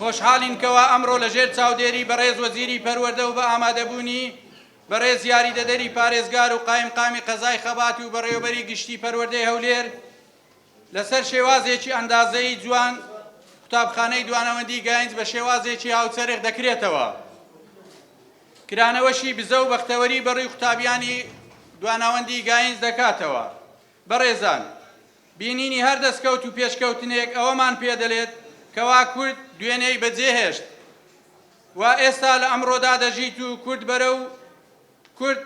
خۆشحاڵین کەوا ئەمڕۆ لەژێر چاودێری بەڕێز وەزیری پەروەردە و بە ئامادەبوونی بەڕێز یاریدەدەری پارێزگار و قایمقامی قەزای خەبات و بەڕێوەبەری گشتی پەروەردەی هەولێر لەسەر شێوازێکی ئەندازەی جوان قوتابخانەی دوانەوەندی گاینج بە شێوازێکی هاوچەرخ دەکرێتەوە. کرانەوەشی بزە و بەختەوەری بەڕووی قوتابیانی دوانەوەندی گاینج دەکاتەوە. بەڕێزان، بینینی هەر دەستکەوت و پێشکەوتنێک ئەوەمان پێدەڵێت کەوا کورد دوێنەی بەجێهێشت و ئێستا لە ئەمڕۆدا دەژیت و کورد بەرەو کورد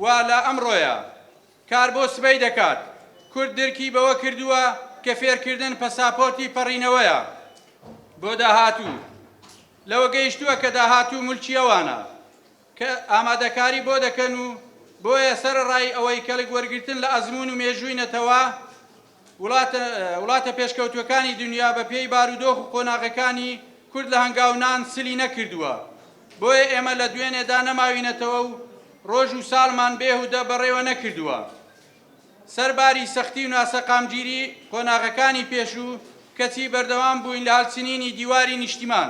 وا لە ئەمڕۆیە کار بۆ سبەی دەکات. کورد درکی بەوە کردووە کە فێرکردن پەساپۆرتی پەڕینەوەیە بۆ داهاتوو. لەوە گەیشتووە کە داهاتوو مولکی ئەوانە کە ئامادەکاری بۆ دەکەن و بۆیە سەرڕای ئەوەی کەلک وەرگرتن لە ئەزمون و مێژووینەتەوە وڵاتە پێشکەوتوەکانی دنیا بە پێی بارودۆخ و قۆناغەکانی کورد لە هەنگاونان سلی نەکردووە. بۆیە ئێمە لە دوێنێدا نەماوینەتەوە و ڕۆژ و ساڵمان بێهودە بەڕێوە نەکردووە. سەرباری سەختی و ناسەقامگیری قۆناغەکانی پێشوو کەچی بەردەوام بووین لە هەڵچنینی دیواری نیشتیمان.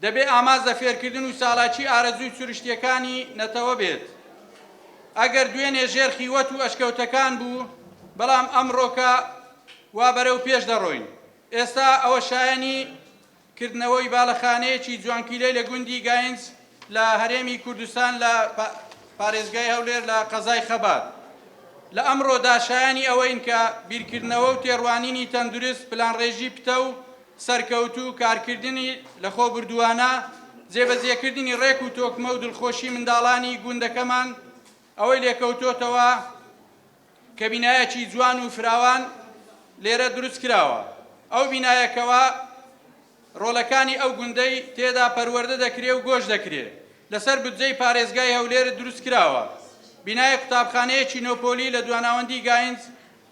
دەبێ ئاماز لە فێرکردن و ساڵاکی ئارەزووی چورشتیەکانی نەتەوە بێت. ئەگەر دوێنێ ژێر خیوەت و ئەشکەوتەکان بوو، بەڵام ئەمڕۆکە وا بەرەو پێش دەڕۆین. ئێستا ئەوە شایەنی کردنەوەی باڵەخانەیەکی جوانکیلەی لە گوندی گاینج لە هەرێمی کوردستان لە پارێزگای هەولێر لە قەزای خەبات. لە ئەمڕۆدا شایانی ئەوەین کە بیرکردنەوە و تێڕوانینی تەندروست، پلانڕێژی پتە و سەرکەوت و کارکردنی لە خۆ بردووانە، جێبەجێکردنی ڕێک و تۆکمە و دڵخۆشی منداڵانی گوندەکەمان ئەوەی لێکەوتۆتەوە کە بینایەکی جوان و فراوان لێرە دروست کراوە. ئەو بینایەکەوە ڕۆڵەکانی ئەو گوندەی تێدا پەروەردە دەکرێ و گۆش دەکرێ لەسەر بودجەی پارێزگای هەولێر دروست کراوە. بینایە قوتابخانەیەکی نۆپۆلی لە دواناوەندی گاینج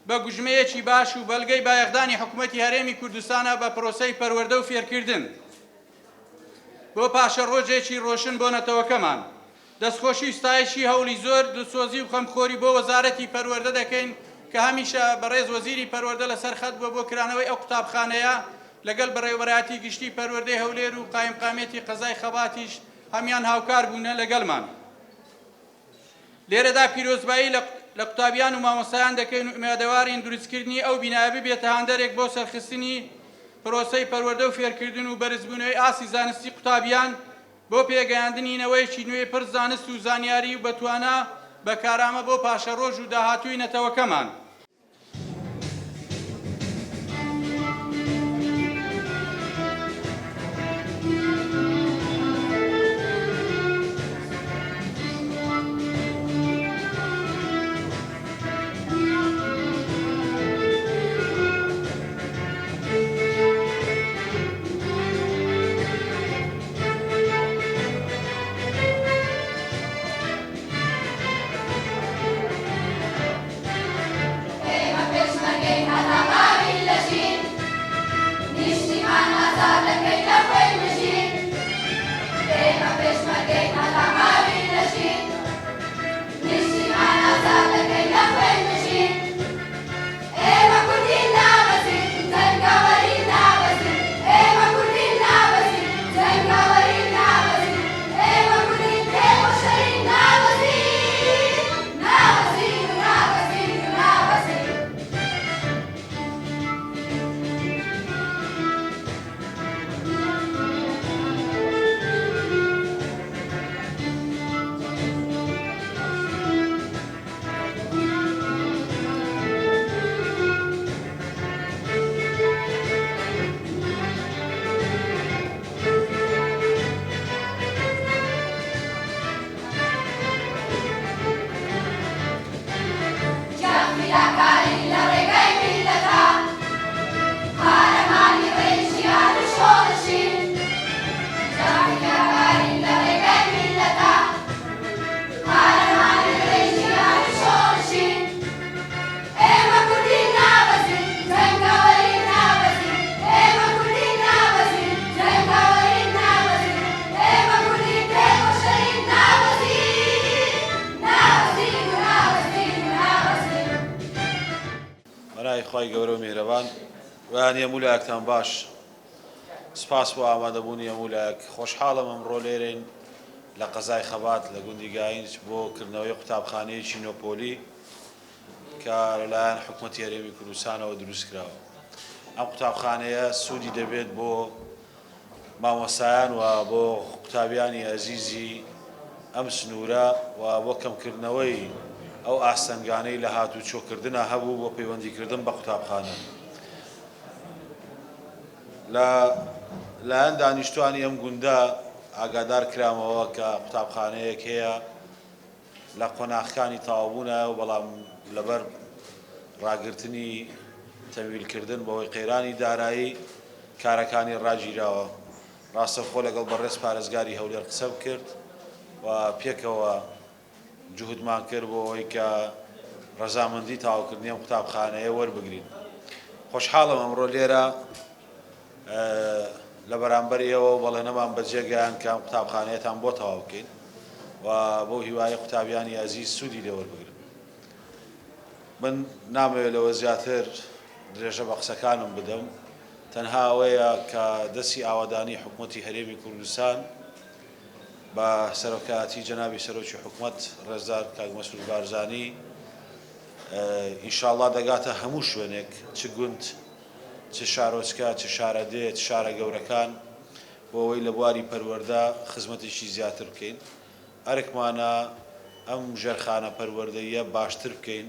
بە گوژمەیەکی باش و بەڵگەی بایەخدانی حکوومەتی هەرێمی کوردستانە بە پرۆسەی پەروەردە و فێرکردن بۆ پاشە ڕۆژێکی ڕۆشن بۆ نەتەوەکەمان. دەستخۆشی و ستایشی هەوڵی زۆر دڵسۆزی و خەمخۆری بۆ وەزارەتی پەروەردە دەکەین کە هەمیشە بەڕێز وەزیری پەروەردە لەسەر خەت بووە بۆ کرانەوەی ئەو قوتابخانەیە لەگەڵ بەڕێوەبەراتی گشتی پەروەردەی هەولێر و قایمقامێتی قەزای خەباتیش هەمیان هاوکار بوونە لەگەڵمان. لێرەدا پیرۆزبایی لە قوتابیان و مامۆستایان دەکەین و ئومێدەوارین دروستکردنی ئەو بینایە ببێتە هاندەرێک بۆ سەرخستنی پرۆسەی پەروەردە و فێرکردن و بەرزبوونەوەی ئاسی زانستی قوتابیان بۆ پێگەیاندنینەوەیکی نوێی پڕ زانست و زانیاری و بەتوانە بەکارامە بۆ پاشە ڕۆژ و داهاتووی نەتەوەکەمان. خی گەورە و میهرەبان ویان هەموو لایەکتان باش. سپاس بۆ ئامادەبوونی هەموولایەک خۆشحاڵم ئەمڕۆ لێرەین لە قەزای خەبات لە گوندی گاینج بۆ کردنەوەی قوتابخانەیەکی نۆپۆلی کە لەلایەن حکوومەتی هەرێمی کوردستانەوە دروست کراوە. ئەم قوتابخانەیە سوودی دەبێت بۆ مامۆستایان و بۆ قوتابیانی ئەزیزی ئەم سنوورە و بۆ کەمکردنەوەی ئەو ئاستەنگانەی لە هاتوچۆکردنە هەبوو بۆ پەیوەندیکردن بە قوتابخانە. لایەن دانیشتوانی ئەم گوندە ئاگادار کرامەوە کە قوتابخانەیەک هەیە لە قۆناغەکانی تەواوبوونە و بەڵام لەبەر ڕاگررتنی تەمویلکردن بەوەی قەیرانی دارایی کارەکانی ڕاگیراوە. ڕاستەوخۆ لەگەڵ بەڕێز پارێزگاری هەولێر قسە کرد و پێکەوە جوهودمان کرد بۆ ئەوەی کە ڕەزامەندی تاواکردنی ئەم قوتابخانەیە وەربگرین. خۆشحاڵم ئەمڕۆ لێرە لە بەرامبەریەوە بەڵێنەمان بەجێگەیان کە ئەم قوتابخانەیەتان بۆ تەواو بکەین و بۆ هیوای قوتابیانی ئەزیز سوودی لێ وەربگرن. من نامەوێت لەوە زیاتر درێژە بە قسەکانم بدەم، تەنها ئەوەیە کە دەستی ئاوادانی حکوومەتی هەرێمی کوردستان بە سەرۆکایەتی جەنابی سەرۆکی حکوومەت ڕێزدار کاک مەسعود بارزانی ئینشاءڵڵا دەگاتە هەموو شوێنێک، چ گوند، چ شارۆچکە، چ شارەدێ، چ شارە گەورەکان، بۆ ئەوەی لە بواری پەروەردە خزمەتێکی زیاتر بکەین. ئەرکمانە ئەم ژێرخانە پەروەردەیە باشتر بکەین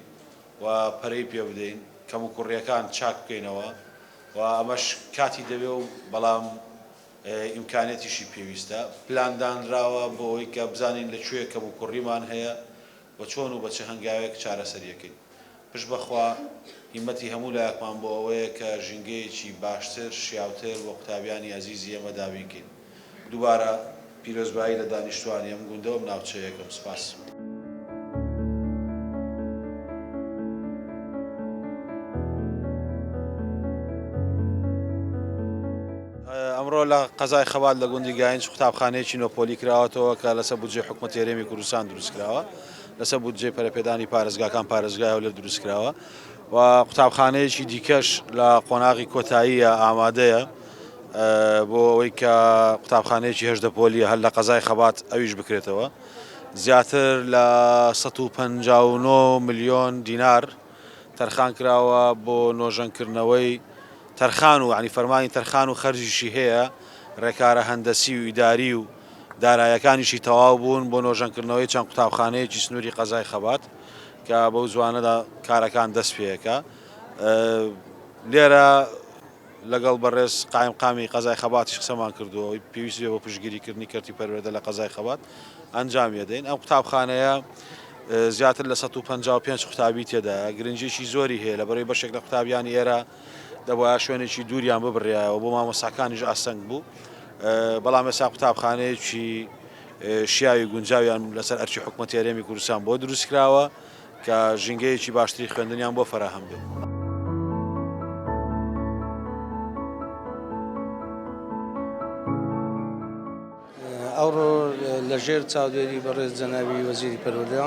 و پەرەی پێ بدەین، کەم و کوڕیەکان چاک بکەینەوە و ئەمەش کاتی دەبێ و بەڵام ئیمکانێتیشی پێویستە. پلاندانراوە بۆ ئەوەی کە بزانین لەکوێ کەم و کوڕیمان هەیە بە چۆن و بە چه هەنگاوێک چارەسەریەکەین. پشت بەخوا هیمەتی هەموو لایەکمان بۆ ئەوەیە کە ژینگەیەکی باشتر شیاوتر بۆ قوتابیانی ئەزیزی ئێمە دابینکەین. دووبارە پیرۆزبایی لە دانیشتوانی ئەم گوندەوە ناوچەیەکەم. سپاس. ئەمڕۆ لە قەزای خەبات لە گوندی گاینج قوتابخانەیەکی نۆپۆلی کراوەتەوە کە لەسەر بودجێ حکوومەتی هەرێمی کوردستان دروست کراوە، لەسەر بودجێ پەرەپێدانی پارێزگاکان پارێزگای هەولێر دروست کراوە و قوتابخانەیەکی دیکەش لە قۆناغی کۆتاییە ئامادەیە بۆ ئەوەی کە قوتابخانەیەکی هەژدەپۆلیە هەر لە قەزای خەبات ئەویش بکرێتەوە. زیاتر لە 159 ملیۆن دینار تەرخان کراوە بۆ نۆژەنکردنەوەی تەرخان و عنی فەرمانی تەرخان و خەرجیشی هەیە، ڕێکارە هەندەسی و ئیداری و دارایەکانیشی تەواو بوون بۆ نۆژەنکردنەوەی چەند قوتابخانەیەکی سنووری قەزای خەبات کە بەو زوانەدا کارەکان دەست پێیەکە. لێرە لەگەڵ بەڕێز قایمقامی قەزای خەباتیش قسەمان کردووە پێویست بێ بۆ پشتگیریکردنی کەرتی پەروەردە لە قەزای خەبات ئەنجام دەدەین. ئەم قوتابخانەیە زیاتر لە 155 قوتابی تێدا، گرنگیشی زۆری هەیە لەبەرەوەی بەشێک لە قوتابیانی ئێرە دەبواە شوێنێکی دووریان ببڕایەوە بۆ مامۆستاکانیش ئاسەنگ بوو، بەڵام ئێستا قوتابخانەیەکی شیاوی گونجاویان لەسەر ئەرکی حکوومەتی هەرێمی کوردستان بۆ دروست کراوە کە ژینگەیەکی باشتری خوێندنیان بۆ فەراهەم بێت. ئەوڕۆ لەژێر چاودێری بەڕێز جەنابی وەزیری پەروەردە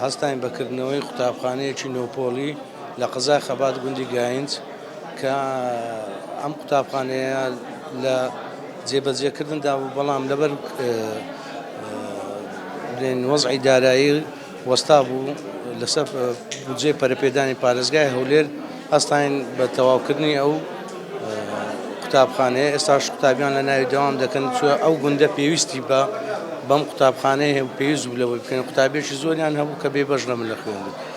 هەستاین بەکردنەوەی قوتابخانەیەکی نۆپۆلی لە قەزای خەبات گوندی گاینج کە ئەم قوتابخانەیە لە جێبەجێکردندا بوو، بەڵام لەبەر وەزعی دارایی وەستا بوو لەسەر بودجێ پەرەپێدانی پارێزگای هەولێر هەستاین بە تەواوکردنی ئەو قوتابخانەیە. ئێستاش قوتابیان لە ناوی دەوام دەکەن چوە ئەو گوندە پێویستی بەم قوتابخانەیە پێویست بوو لەوەی بکەن. قوتابێکی زۆریان هەبوو کە بێبەش نەبوون لە خوێندن.